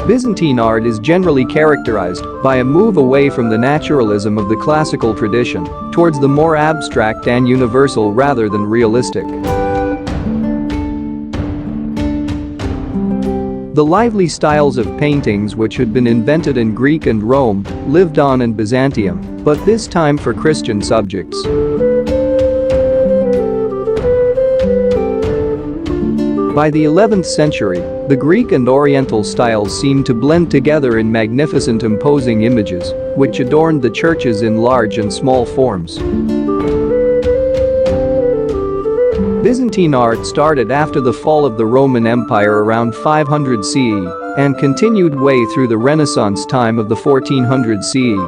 Byzantine art is generally characterized by a move away from the naturalism of the classical tradition towards the more abstract and universal rather than realistic. The lively styles of paintings which had been invented in Greek and Rome lived on in Byzantium, but this time for Christian subjects. By the 11th century, the Greek and Oriental styles seemed to blend together in magnificent imposing images, which adorned the churches in large and small forms. Byzantine art started after the fall of the Roman Empire around 500 CE and continued way through the Renaissance time of the 1400 CE.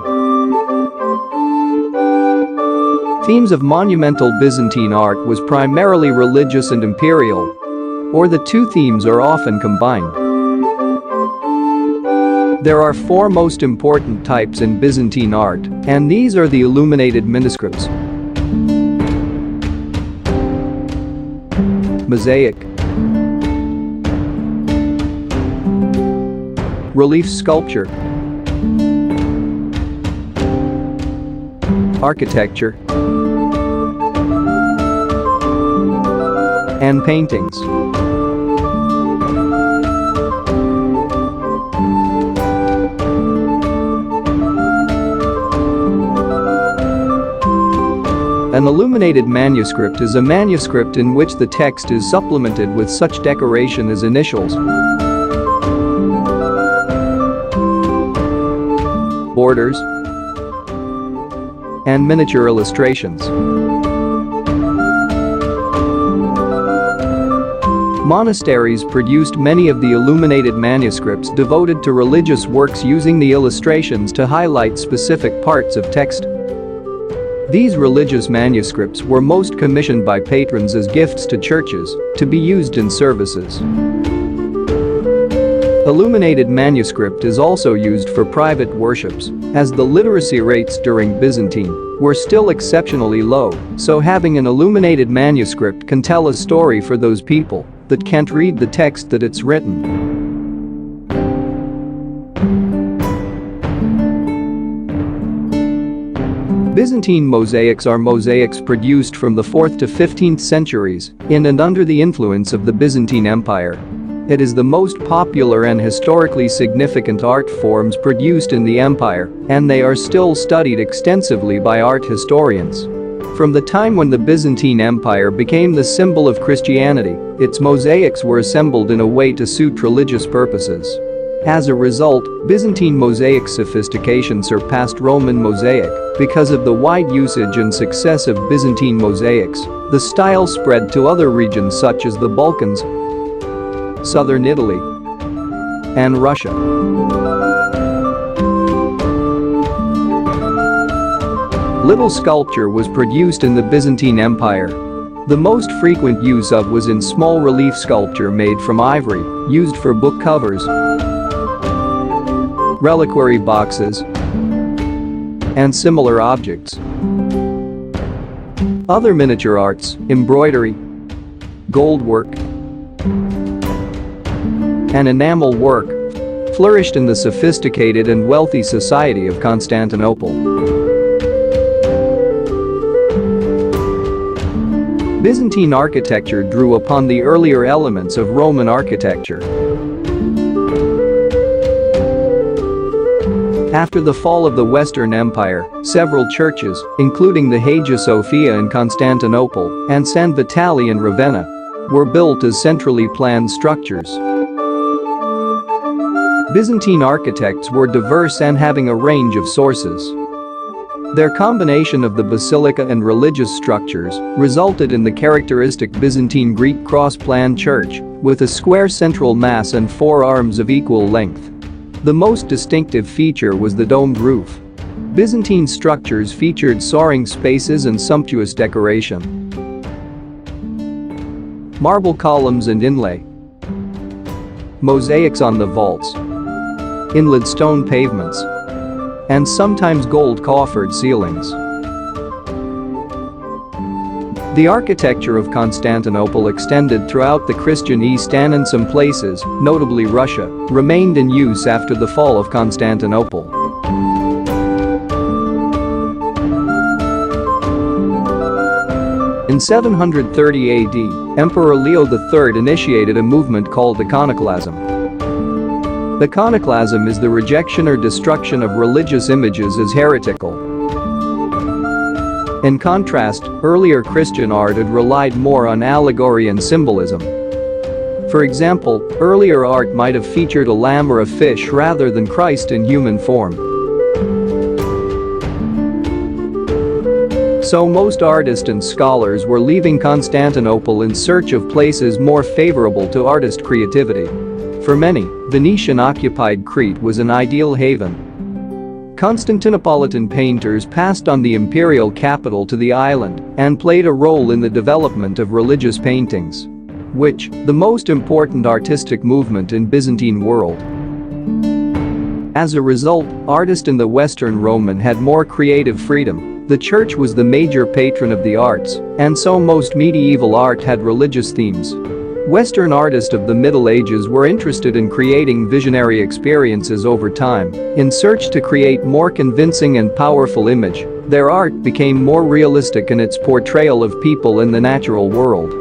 Themes of monumental Byzantine art was primarily religious and imperial, or the two themes are often combined. There are four most important types in Byzantine art, and these are the Illuminated Manuscripts, Mosaic, Relief sculpture, Architecture, and Paintings. An illuminated manuscript is a manuscript in which the text is supplemented with such decoration as initials, borders, and miniature illustrations. Monasteries produced many of the illuminated manuscripts devoted to religious works using the illustrations to highlight specific parts of text. These religious manuscripts were most commissioned by patrons as gifts to churches to be used in services. Illuminated manuscript is also used for private worships, as the literacy rates during Byzantine were still exceptionally low, so having an illuminated manuscript can tell a story for those people that can't read the text that it's written. Byzantine mosaics are mosaics produced from the 4th to 15th centuries in and under the influence of the Byzantine Empire. It is the most popular and historically significant art forms produced in the empire, and they are still studied extensively by art historians. From the time when the Byzantine Empire became the symbol of Christianity, its mosaics were assembled in a way to suit religious purposes. As a result, Byzantine mosaic sophistication surpassed Roman mosaic because of the wide usage and success of Byzantine mosaics. The style spread to other regions such as the Balkans, southern Italy, and Russia. Little sculpture was produced in the Byzantine Empire. The most frequent use of was in small relief sculpture made from ivory, used for book covers, reliquary boxes, and similar objects. Other miniature arts, embroidery, gold work, and enamel work flourished in the sophisticated and wealthy society of Constantinople. Byzantine architecture drew upon the earlier elements of Roman architecture. After the fall of the Western Empire, several churches, including the Hagia Sophia in Constantinople and San Vitale in Ravenna, were built as centrally planned structures. Byzantine architects were diverse and having a range of sources. Their combination of the basilica and religious structures resulted in the characteristic Byzantine Greek cross-plan church with a square central mass and four arms of equal length. The most distinctive feature was the domed roof. Byzantine structures featured soaring spaces and sumptuous decoration. Marble columns and inlay, mosaics on the vaults, inlaid stone pavements, and sometimes gold coffered ceilings. The architecture of Constantinople extended throughout the Christian East, and in some places, notably Russia, remained in use after the fall of Constantinople. In 730 AD, Emperor Leo III initiated a movement called the Conicalism. The Conicalism is the rejection or destruction of religious images as heretical. In contrast, earlier Christian art had relied more on allegory and symbolism. For example, earlier art might have featured a lamb or a fish rather than Christ in human form. So most artists and scholars were leaving Constantinople in search of places more favorable to artist creativity. For many, Venetian-occupied Crete was an ideal haven. Constantinopolitan painters passed on the imperial capital to the island and played a role in the development of religious paintings, which, the most important artistic movement in Byzantine world. As a result, artists in the Western Roman had more creative freedom. The church was the major patron of the arts, and so most medieval art had religious themes. Western artists of the Middle Ages were interested in creating visionary experiences over time. In search to create more convincing and powerful image, their art became more realistic in its portrayal of people in the natural world.